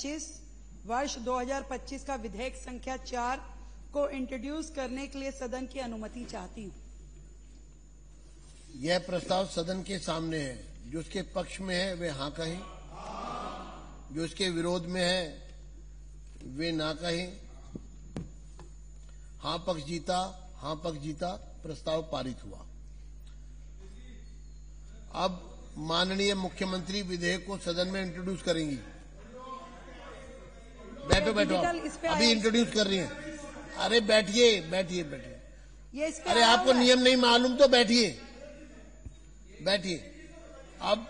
2025 वर्ष 2025 का विधेयक संख्या 4 को इंट्रोड्यूस करने के लिए सदन की अनुमति चाहती हूँ। यह प्रस्ताव सदन के सामने है। जो उसके पक्ष में है वे हाँ कहें, जो इसके विरोध में है वे ना कहें। हाँ पक्ष जीता, हाँ पक्ष जीता, प्रस्ताव पारित हुआ। अब माननीय मुख्यमंत्री विधेयक को सदन में इंट्रोड्यूस करेंगी। बैठो बैठो, अभी इंट्रोड्यूस कर रही हैं। अरे बैठिए बैठिए बैठिए। अरे आपको नियम नहीं मालूम तो बैठिए बैठिए। अब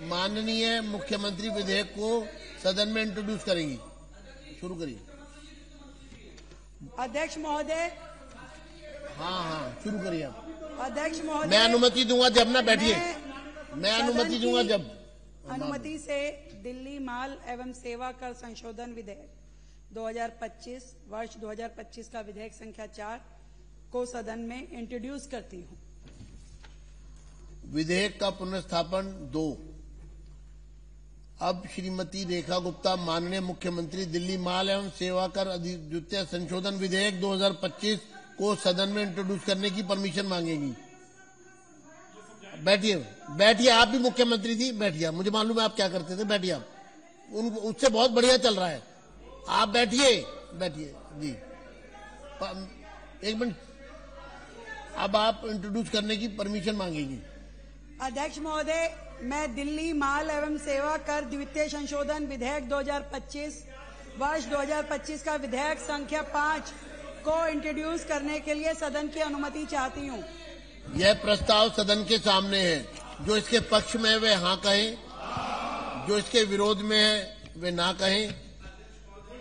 माननीय मुख्यमंत्री विधेयक को सदन में इंट्रोड्यूस करेंगी। शुरू करिए। अध्यक्ष महोदय। हाँ शुरू करिए आप। अध्यक्ष महोदय, मैं अनुमति दूंगा जब ना, बैठिए। मैं अनुमति दूंगा जब। अनुमति से दिल्ली माल एवं सेवा कर संशोधन विधेयक 2025 वर्ष 2025 का विधेयक संख्या 4 को सदन में इंट्रोड्यूस करती हूँ। विधेयक का पुनर्स्थापन 2। अब श्रीमती रेखा गुप्ता माननीय मुख्यमंत्री दिल्ली माल एवं सेवा कर द्वितीय संशोधन विधेयक 2025 को सदन में इंट्रोड्यूस करने की परमिशन मांगेगी। बैठिए बैठिए, आप भी मुख्यमंत्री थी, बैठिए। मुझे मालूम है आप क्या करते थे, बैठिए आप। उससे बहुत बढ़िया चल रहा है। आप बैठिए बैठिए जी। एक मिनट, अब आप इंट्रोड्यूस करने की परमिशन मांगेगी। अध्यक्ष महोदय, मैं दिल्ली माल एवं सेवा कर द्वितीय संशोधन विधेयक 2025 वर्ष 2025 का विधेयक संख्या 5 को इंट्रोड्यूस करने के लिए सदन की अनुमति चाहती हूँ। यह प्रस्ताव सदन के सामने है। जो इसके पक्ष में है वे हाँ कहें, जो इसके विरोध में है वे ना कहें।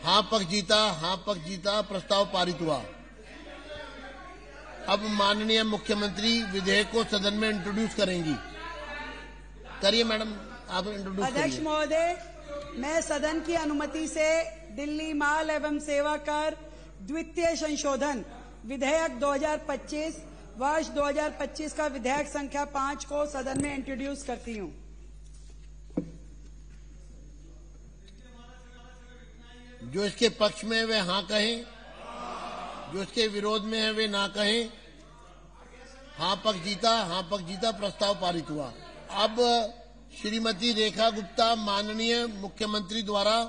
हाँ पक्ष जीता, हाँ पक्ष जीता, प्रस्ताव पारित हुआ। अब माननीय मुख्यमंत्री विधेयक को सदन में इंट्रोड्यूस करेंगी। करिए मैडम, आप इंट्रोड्यूस करिए। अध्यक्ष महोदय, मैं सदन की अनुमति से दिल्ली माल एवं सेवा कर द्वितीय संशोधन विधेयक 2025 वर्ष 2025 का विधेयक संख्या 5 को सदन में इंट्रोड्यूस करती हूँ। जो इसके पक्ष में है वे हाँ कहें, जो इसके विरोध में है वे ना कहें। हाँ पक्ष जीता, हाँ पक्ष जीता, प्रस्ताव पारित हुआ। अब श्रीमती रेखा गुप्ता माननीय मुख्यमंत्री द्वारा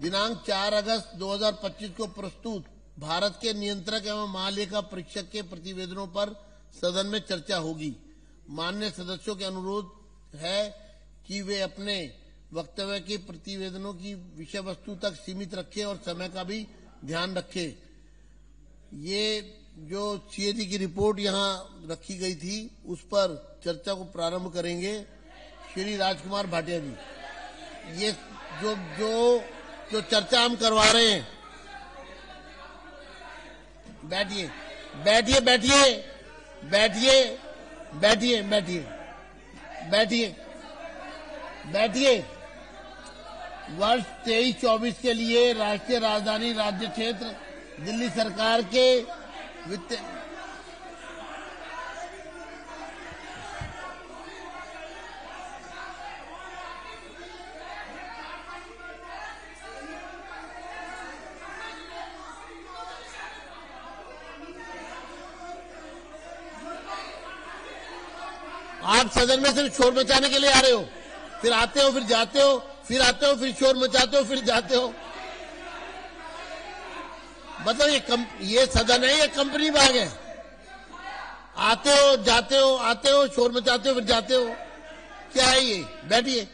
दिनांक 4 अगस्त 2025 को प्रस्तुत भारत के नियंत्रक एवं महालेखा परीक्षक के प्रतिवेदनों पर सदन में चर्चा होगी। माननीय सदस्यों के अनुरोध है कि वे अपने वक्तव्य के प्रतिवेदनों की विषय वस्तु तक सीमित रखें और समय का भी ध्यान रखें। ये जो सीएजी की रिपोर्ट यहाँ रखी गई थी उस पर चर्चा को प्रारंभ करेंगे श्री राजकुमार भाटिया जी। ये जो चर्चा हम करवा रहे हैं, बैठिए बैठिए बैठिए बैठिए बैठिए बैठिए बैठिए बैठिए। वर्ष 23-24 के लिए राष्ट्रीय राजधानी राज्य क्षेत्र दिल्ली सरकार के वित्त आप सदन में सिर्फ शोर मचाने के लिए आ रहे हो, फिर आते हो, फिर जाते हो, फिर आते हो, फिर शोर मचाते हो, फिर जाते हो। मतलब ये सदन है, ये कंपनी बाग है। आते हो, जाते हो, आते हो, शोर मचाते हो, फिर जाते हो। क्या है ये? बैठिए।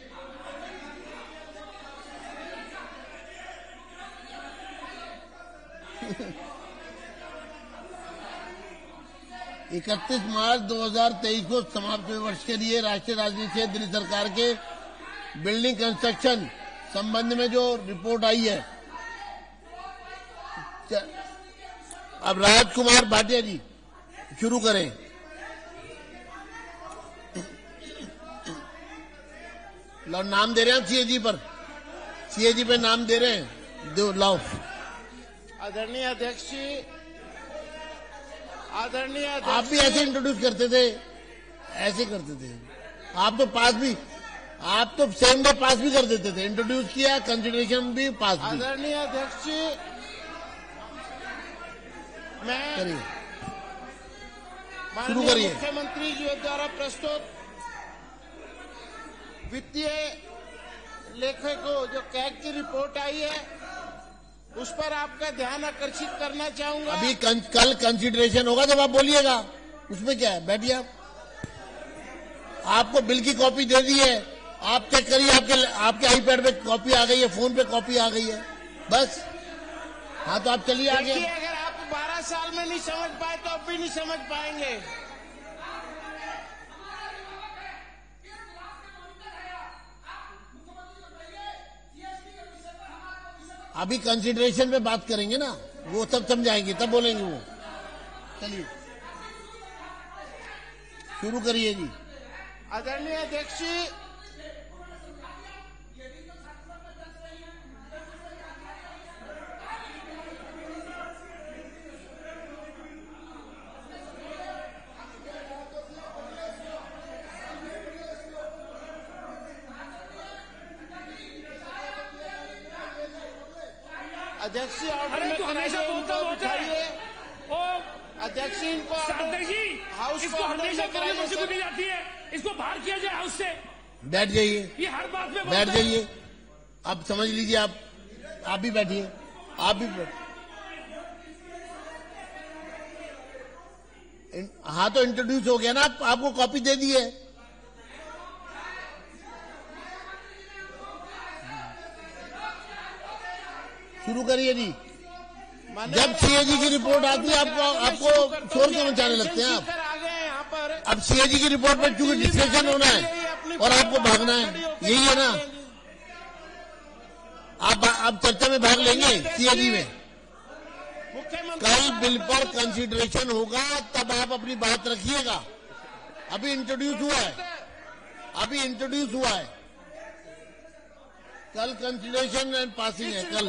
इकतीस मार्च 2023 को समाप्त हुए वर्ष के लिए राष्ट्रीय राजधानी क्षेत्र दिल्ली सरकार के बिल्डिंग कंस्ट्रक्शन संबंध में जो रिपोर्ट आई है, अब राजकुमार भाटिया जी शुरू करें। नाम दे रहे हैं सीएजी पर, सीएजी पे नाम दे रहे हैं, दो लाओ। आदरणीय अध्यक्ष जी, आदरणीय आप भी ऐसे इंट्रोड्यूस करते थे, ऐसे करते थे आप तो पास भी आप तो सेम डे पास भी कर देते थे, इंट्रोड्यूस किया, कंसिडरेशन भी, पास भी। आदरणीय अध्यक्ष जी, मैं करिए, शुरू माननीय करिए। मुख्यमंत्री जी द्वारा प्रस्तुत वित्तीय लेखे को जो कैग की रिपोर्ट आई है उस पर आपका ध्यान आकर्षित करना चाहूंगा। अभी कल कंसिडरेशन होगा जब आप बोलिएगा, उसमें क्या है, बैठिए आप। आपको बिल की कॉपी दे दी है, आप चेक करिए, आपके आईपैड पे कॉपी आ गई है, फोन पे कॉपी आ गई है, बस। हाँ तो आप चलिए आगे। देखिए, अगर आप 12 साल में नहीं समझ पाए तो अब भी नहीं समझ पाएंगे। अभी कंसिडरेशन पे बात करेंगे ना, वो सब समझाएंगे तब बोलेंगे वो। चलिए शुरू करिए जी। आदरणीय अध्यक्ष जी, अध्यक्ष जी ऑर्डर में हमेशा बोलता होता है। अध्यक्ष जी इनको हाउस इसको हमेशा कांग्रेस को दी जाती है, इसको बाहर किया जाए हाउस से। बैठ जाइए, ये हर बात में बैठ जाइए। अब समझ लीजिए, आप भी बैठिए, आप भी हाँ तो इंट्रोड्यूस हो गया ना, आपको कॉपी दे दी है। शुरू करिए जी। जब सीएजी की रिपोर्ट आती है आपको शोर क्यों मचाने लगते हैं आप? आ गए यहाँ पर। अब सीएजी की रिपोर्ट पर चूंकि डिस्कशन होना है और आपको भागना है, यही है ना। आप चर्चा में भाग लेंगे सीएजी में। कल बिल पर कंसिडरेशन होगा तब आप अपनी बात रखिएगा। अभी इंट्रोड्यूस हुआ है, कल कंसिडरेशन एंड पासिंग है। कल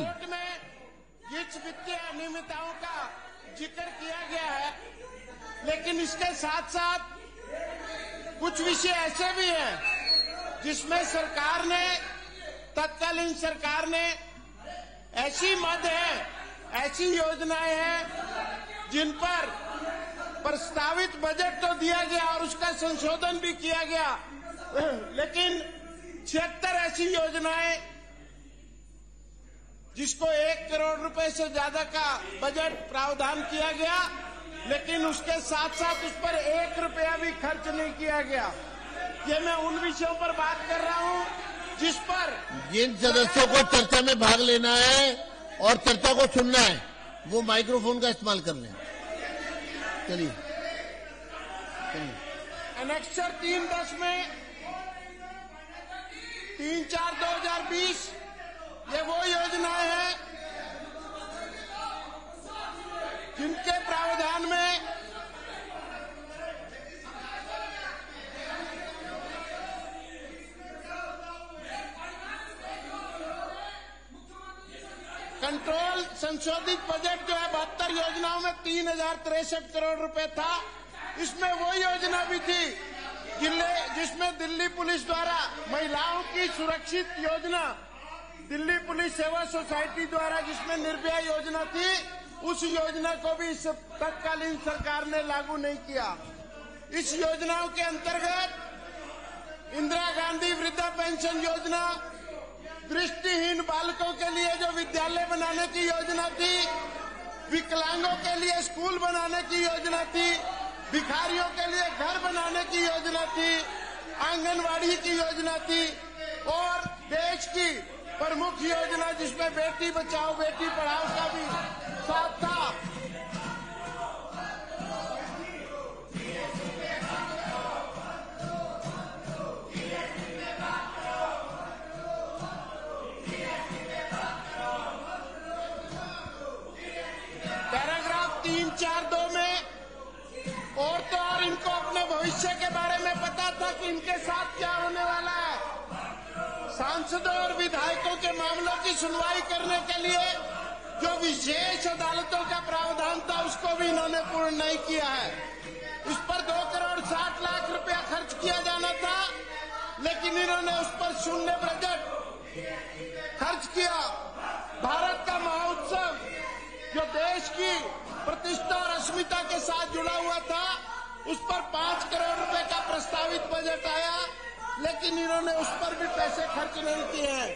जिस वित्तीय अनियमितताओं का जिक्र किया गया है, लेकिन इसके साथ साथ कुछ विषय ऐसे भी हैं जिसमें सरकार ने, तत्कालीन सरकार ने ऐसी मद है, ऐसी योजनाएं हैं जिन पर प्रस्तावित बजट तो दिया गया और उसका संशोधन भी किया गया, लेकिन 76 ऐसी योजनाएं जिसको 1 करोड़ रुपए से ज्यादा का बजट प्रावधान किया गया, लेकिन उसके साथ साथ उस पर 1 रुपया भी खर्च नहीं किया गया। ये मैं उन विषयों पर बात कर रहा हूं जिस पर जिन सदस्यों को चर्चा में भाग लेना है और चर्चा को सुनना है वो माइक्रोफोन का इस्तेमाल कर लें। चलिए एनेक्सर 310 में 3/4/2020 ये वो योजनाएं हैं जिनके प्रावधान में कंट्रोल संशोधित बजट जो है 72 योजनाओं में 3063 करोड़ रुपए था। इसमें वो योजना भी थी जिसमें दिल्ली पुलिस द्वारा महिलाओं की सुरक्षित योजना, दिल्ली पुलिस सेवा सोसाइटी द्वारा जिसमें निर्भया योजना थी, उस योजना को भी इस तत्कालीन सरकार ने लागू नहीं किया। इस योजनाओं के अंतर्गत इंदिरा गांधी वृद्धा पेंशन योजना, दृष्टिहीन बालकों के लिए जो विद्यालय बनाने की योजना थी, विकलांगों के लिए स्कूल बनाने की योजना थी, भिखारियों के लिए घर बनाने की योजना थी, आंगनवाड़ी की योजना थी और देश की प्रमुख योजना जिसमें बेटी बचाओ बेटी पढ़ाओ का भी साथ था। पैराग्राफ 342 में और तो और इनको अपने भविष्य के बारे में पता था कि इनके साथ क्या होने वाला है। सांसदों और विधायकों के मामलों की सुनवाई करने के लिए जो विशेष अदालतों का प्रावधान था उसको भी इन्होंने पूर्ण नहीं किया है। इस पर 2 करोड़ 60 लाख रुपया खर्च किया जाना था, लेकिन इन्होंने उस पर शून्य बजट खर्च किया। भारत का महोत्सव जो देश की प्रतिष्ठा और अस्मिता के साथ जुड़ा हुआ था, उस पर 5 करोड़ रुपए का प्रस्तावित बजट आया, लेकिन इन्होंने उस पर भी पैसे खर्च नहीं किए हैं।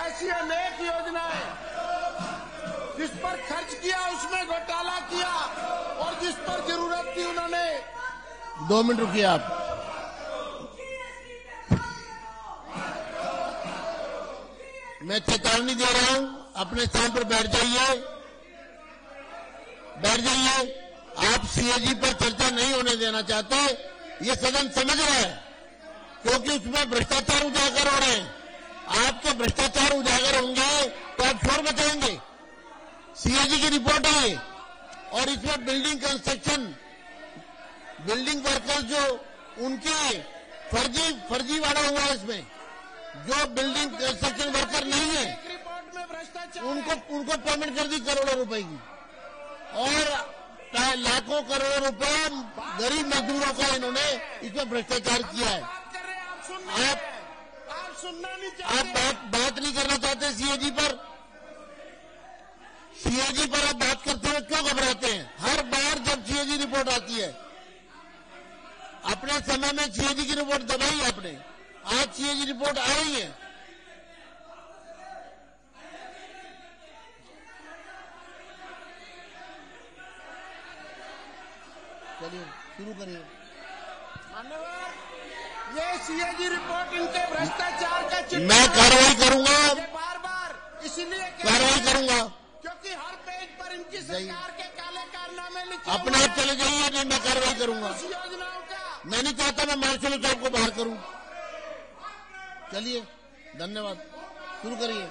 ऐसी अनेक योजनाएं जिस पर खर्च किया उसमें घोटाला किया, और जिस पर जरूरत थी उन्होंने 2 मिनट रुकिए आप। मैं चेतावनी दे रहा हूं, अपने स्थान पर बैठ जाइए, बैठ जाइए। आप सीएजी पर चर्चा नहीं होने देना चाहते, ये सदन समझ रहा है, क्योंकि उसमें भ्रष्टाचार उजागर हो रहे हैं। आपके भ्रष्टाचार उजागर होंगे तो आप शोर मचाएंगे। सीएजी की रिपोर्ट है और इसमें बिल्डिंग कंस्ट्रक्शन, बिल्डिंग वर्कर्स जो उनकी फर्जीवाड़ा हुआ है, इसमें जो बिल्डिंग कंस्ट्रक्शन वर्कर नहीं है रिपोर्ट में भ्रष्टाचार उनको पेमेंट कर दी करोड़ों रुपए की, और लाखों करोड़ों रुपए गरीब मजदूरों का इन्होंने इसमें भ्रष्टाचार किया है। आप सुनना नहीं चाहते, आप बात नहीं करना चाहते सीएजी पर। सीएजी पर आप बात करते हुए क्यों घबराते हैं? हर बार जब सीएजी रिपोर्ट आती है, अपने समय में सीएजी की रिपोर्ट दबाई आपने, आज सीएजी रिपोर्ट आ रही है। चलिए शुरू करिए। मान्यवर, ये सीएजी रिपोर्ट इनके भ्रष्टाचार का चित्र मैं कार्रवाई करूंगा, बार बार इसलिए कार्रवाई करूंगा। क्योंकि हर पेज पर इनकी सरकार के काले कारनामे लिखे अपने आप चले जाइए, नहीं मैं कार्रवाई करूंगा। उस योजनाओं का। मैं नहीं चाहता मैं मार्शल साहब को बाहर करूं। चलिए, धन्यवाद, शुरू करिए।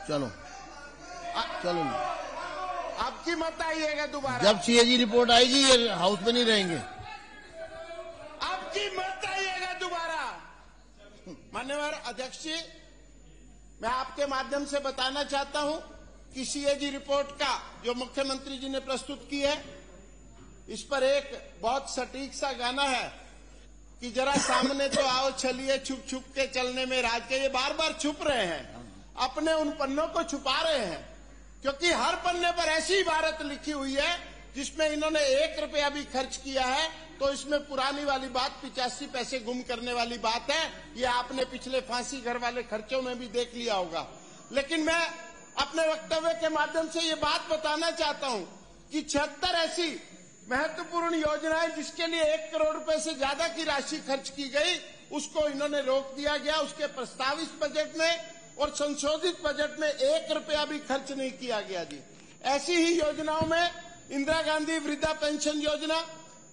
चलो चलो, आपकी मत आइएगा दोबारा। जब सीएजी रिपोर्ट आएगी ये हाउस में नहीं रहेंगे। आपकी मत आइएगा दोबारा। मान्यवर अध्यक्ष जी, मैं आपके माध्यम से बताना चाहता हूं कि सीएजी रिपोर्ट का जो मुख्यमंत्री जी ने प्रस्तुत की है, इस पर एक बहुत सटीक सा गाना है कि जरा सामने तो आओ चलिए, छुप छुप के चलने में राज के। ये बार बार छुप रहे हैं, अपने उन पन्नों को छुपा रहे हैं, क्योंकि हर पन्ने पर ऐसी इबारत लिखी हुई है जिसमें इन्होंने 1 रुपया भी खर्च किया है। तो इसमें पुरानी वाली बात 85 पैसे गुम करने वाली बात है। ये आपने पिछले फांसी घर वाले खर्चों में भी देख लिया होगा। लेकिन मैं अपने वक्तव्य के माध्यम से ये बात बताना चाहता हूं कि 76 ऐसी महत्वपूर्ण योजनाएं जिसके लिए 1 करोड़ रुपए से ज्यादा की राशि खर्च की गई, उसको इन्होंने रोक दिया गया। उसके प्रस्तावित बजट में और संशोधित बजट में 1 रुपया भी खर्च नहीं किया गया जी। ऐसी ही योजनाओं में इंदिरा गांधी वृद्धा पेंशन योजना,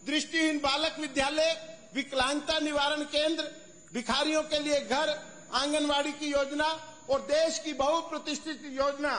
दृष्टिहीन बालक विद्यालय, विकलांगता निवारण केंद्र, भिखारियों के लिए घर, आंगनवाड़ी की योजना और देश की बहुप्रतिष्ठित योजना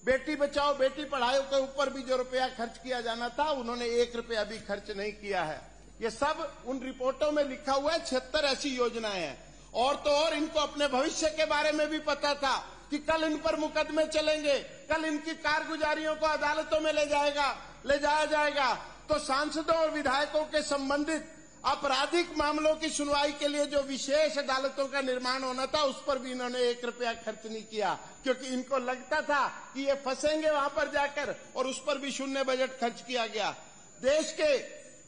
बेटी बचाओ बेटी पढ़ाओ के ऊपर भी जो रुपया खर्च किया जाना था, उन्होंने 1 रुपया भी खर्च नहीं किया है। ये सब उन रिपोर्टों में लिखा हुआ है। 76 ऐसी योजनाएं हैं। और तो और इनको अपने भविष्य के बारे में भी पता था कि कल इन पर मुकदमे चलेंगे, कल इनकी कारगुजारियों को अदालतों में ले जाया जाएगा। तो सांसदों और विधायकों के संबंधित आपराधिक मामलों की सुनवाई के लिए जो विशेष अदालतों का निर्माण होना था, उस पर भी इन्होंने 1 रुपया खर्च नहीं किया, क्योंकि इनको लगता था कि ये फंसेंगे वहां पर जाकर, और उस पर भी शून्य बजट खर्च किया गया। देश के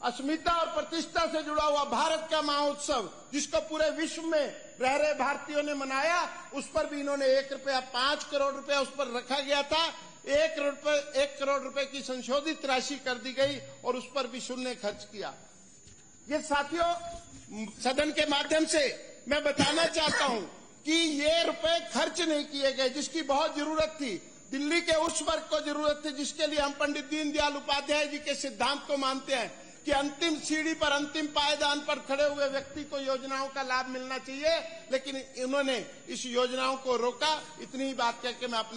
अस्मिता और प्रतिष्ठा से जुड़ा हुआ भारत का महोत्सव, जिसको पूरे विश्व में रह रहे भारतीयों ने मनाया, उस पर भी इन्होंने 1 रुपया 5 करोड़ रुपया उस पर रखा गया था। 1 करोड़ रुपए की संशोधित राशि कर दी गई और उस पर भी शून्य खर्च किया। ये साथियों, सदन के माध्यम से मैं बताना चाहता हूं कि ये रुपए खर्च नहीं किए गए जिसकी बहुत जरूरत थी। दिल्ली के उस वर्ग को जरूरत थी जिसके लिए हम पंडित दीनदयाल उपाध्याय जी के सिद्धांत को मानते हैं कि अंतिम सीढ़ी पर, अंतिम पायदान पर खड़े हुए व्यक्ति को योजनाओं का लाभ मिलना चाहिए। लेकिन इन्होंने इस योजनाओं को रोका। इतनी बात कहकर मैं अपनी